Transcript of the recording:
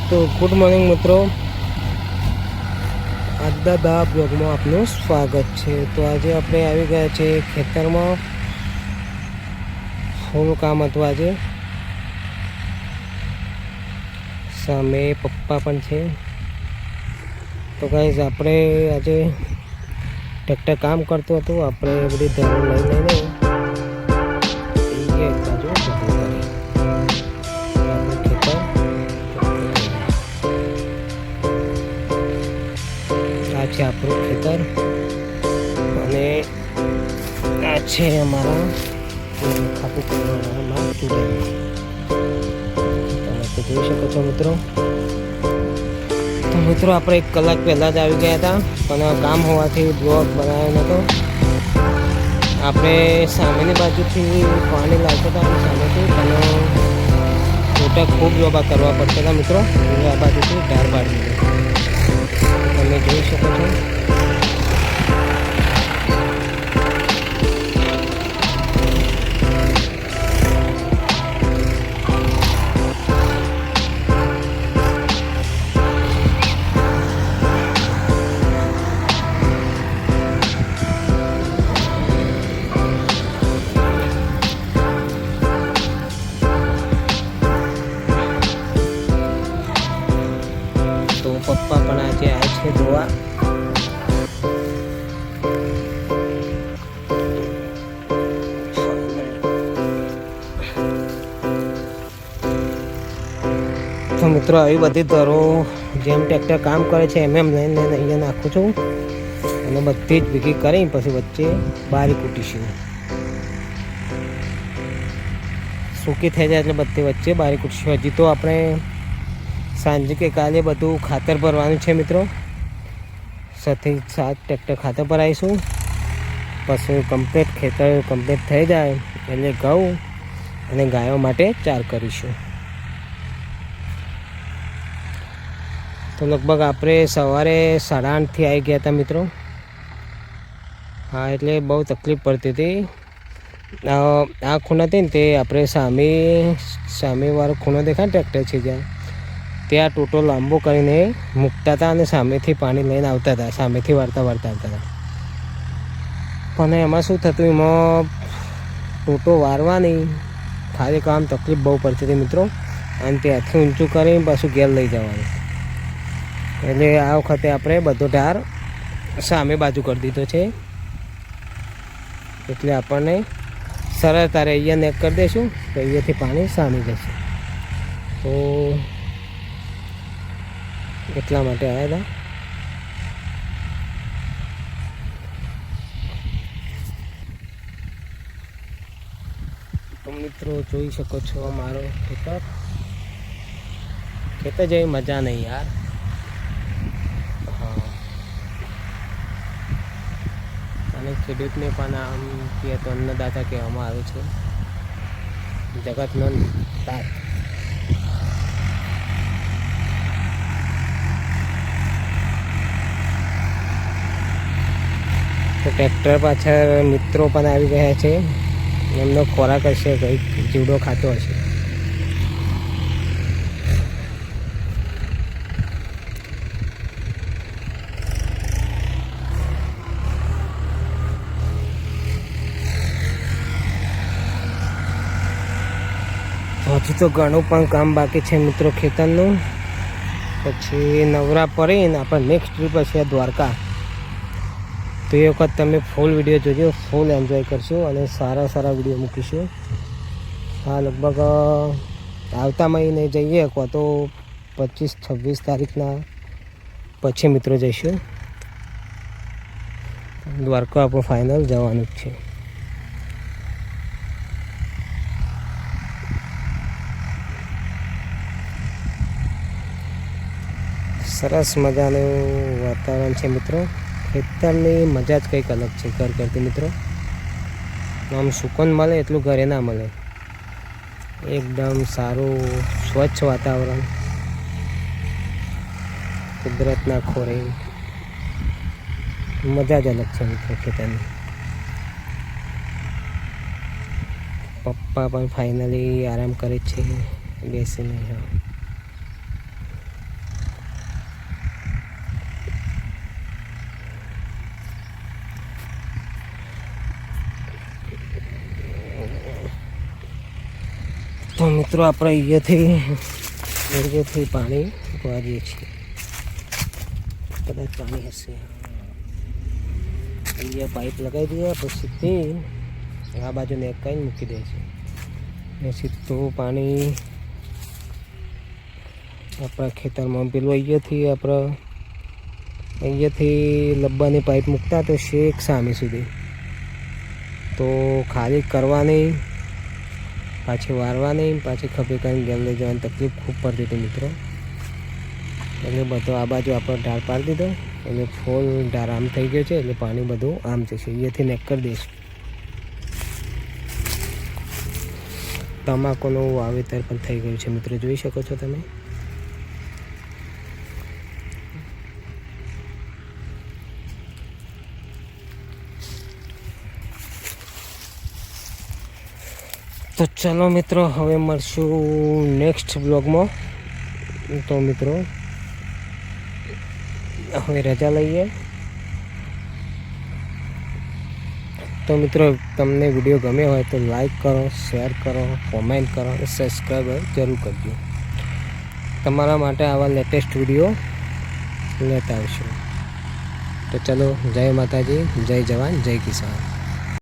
તો good morning મિત્રો, આજના દા બ્લોગમાં આપનું સ્વાગત છે। તો આજે આપણે આવી ગયા છે ખેતરમાં, ફૂલ કામ હતું આજે। સામે પપ્પા પણ છે। તો ગાઈઝ આપણે આજે ટ્રેક્ટર કામ કરતું હતું, આપણે બધી ધરો લઈને એક બાજુ છે આપણું ખેતર અને આ છે અમારા ખાપુ કરવાના ચૂલા। તમે તો જોઈ શકો છો મિત્રો। તો મિત્રો આપણે 1 કલાક પહેલાં જ આવી ગયા હતા, પણ કામ હોવાથી બ્લોગ બનાવ્યો નહોતો। આપણે સામેની બાજુથી પાણી લાવતા હતા અને સામેથી પણ મોટા ખૂબ જોબા કરવા પડતા હતા મિત્રો, એટલે આ બાજુથી ધાર પાડી દીધો। તમે જોઈ શકો છો। તો પપ્પા પણ આજે આવે છે ધોવા। તો મિત્રો આવી બધી ધરો જેમ ટ્રેક્ટર કામ કરે છે એમ લઈને અહીંયા નાખું છું અને બધી જ ભેગી કરી પછી વચ્ચે બારી કૂટીશું। સૂકી થઈ જાય એટલે બધી વચ્ચે બારી કૂટીશું। હજી તો આપણે સાંજે કે કાલે બધું ખાતર ભરવાનું છે મિત્રો, 7 થી 7 ટ્રેક્ટર ખાતર ભરાઈશું। પછી કમ્પ્લીટ ખેતર કમ્પ્લીટ થઈ જાય એટલે ઘઉં અને ગાયો માટે ચાર કરીશું। તો લગભગ આપણે સવારે 8:30થી આવી ગયા હતા મિત્રો। હા, એટલે બહુ તકલીફ પડતી હતી। આ ખૂણો હતી ને તે આપણે સામેવાળો ખૂણો દેખાય ટ્રેક્ટર છે ત્યાં ટોટો લાંબો કરીને મૂકતા હતા અને સામેથી પાણી લઈને આવતા હતા, સામેથી વાળતા આવતા હતા। પણ એમાં શું થતું, એમાં ટોટો વારવાની ખાલી કામ તકલીફ બહુ પડતી હતી મિત્રો, અને ત્યાંથી ઊંચું કરીને પાછું ઘેર લઈ જવાનું। એટલે આ વખતે આપણે બધો ઢાર સામે બાજુ કરી દીધો છે, એટલે આપણને સરળતા અહીંયા નેક કરી દઈશું તો અહીંયાથી પાણી સામી જશે। તો એટલા માટે આવ્યા હતા। તો મિત્રો જોઈ શકો છો મારો ખેતર જેવી મજા નહીં યાર। હા, અને ખેડૂતને પણ આમ કહે તો અન્નદાતા કહેવામાં આવે છે, જગતનો તાત। તો ટ્રેક્ટર પાછળ મિત્રો પણ આવી ગયા છે, એમનો ખોરાક હશે, કંઈક જીવડો ખાતો હશે। હજુ તો ઘણું પણ કામ બાકી છે મિત્રો ખેતરનું। પછી નવરા પડીને આપણે નેક્સ્ટ ટ્રીપ હશે દ્વારકા। તો એ વખત તમે ફૂલ વિડીયો જોજો, ફૂલ એન્જોય કરશો અને સારા વિડીયો મૂકીશું। હા, લગભગ આવતા મહિને જઈએ અથવા તો 25-26 તારીખના પછી મિત્રો જઈશું દ્વારકા। આપણું ફાઇનલ જવાનું જ છે। સરસ મજાનું વાતાવરણ છે મિત્રો, ખેતરની મજા જ કંઈક અલગ છે ઘર કરતી મિત્રો। આમ સુકૂન મળે એટલું ઘરે ના મળે। એકદમ સારું સ્વચ્છ વાતાવરણ, કુદરતના ખોરે મજા જ અલગ છે મિત્રો ખેતરની। પપ્પા પણ ફાઇનલી આરામ કરે છે બેસીને। મિત્રો આપણે અહીંયાથી પાણી વાળીએ છીએ. કદાચ પાણી હશે. અહીંયા પાઇપ લગાવી દઈએ પછી તે આ બાજુ નેક કરીને મૂકી દે છે. ને સીધું પાણી આપણા ખેતરમાં પેલું અહીંયાથી લબ્બાની પાઇપ મૂકતા તો શેક સામે સુધી, તો ખાલી કરવાની, પાછી વારવાની, પાછી ખભે કરીને ઘેર લઈ જવાની તકલીફ ખૂબ પડતી હતી મિત્રો. એટલે બધો આ બાજુ આપણે ઢાળ પાડી દીધો, એટલે ફૂલ ઢાળ આમ થઈ ગયો છે. એટલે પાણી બધું આમ જશે. અહીંયાથી નેક કરી દઈશું. તમાકુનું વાવેતર પણ થઈ ગયું છે મિત્રો, જોઈ શકો છો તમે. તો ચલો મિત્રો, હવે મળશું નેક્સ્ટ બ્લોગમાં. તો મિત્રો હવે રજા લઈએ. તો મિત્રો તમને વિડીયો ગમ્યો હોય તો લાઈક કરો, શેર કરો, કોમેન્ટ કરો અને સબસ્ક્રાઈબ જરૂર કરજો. તમારા માટે આવા લેટેસ્ટ વિડીયો લેતા આવશું. તો ચલો, જય માતાજી, જય જવાન, જય કિસાન.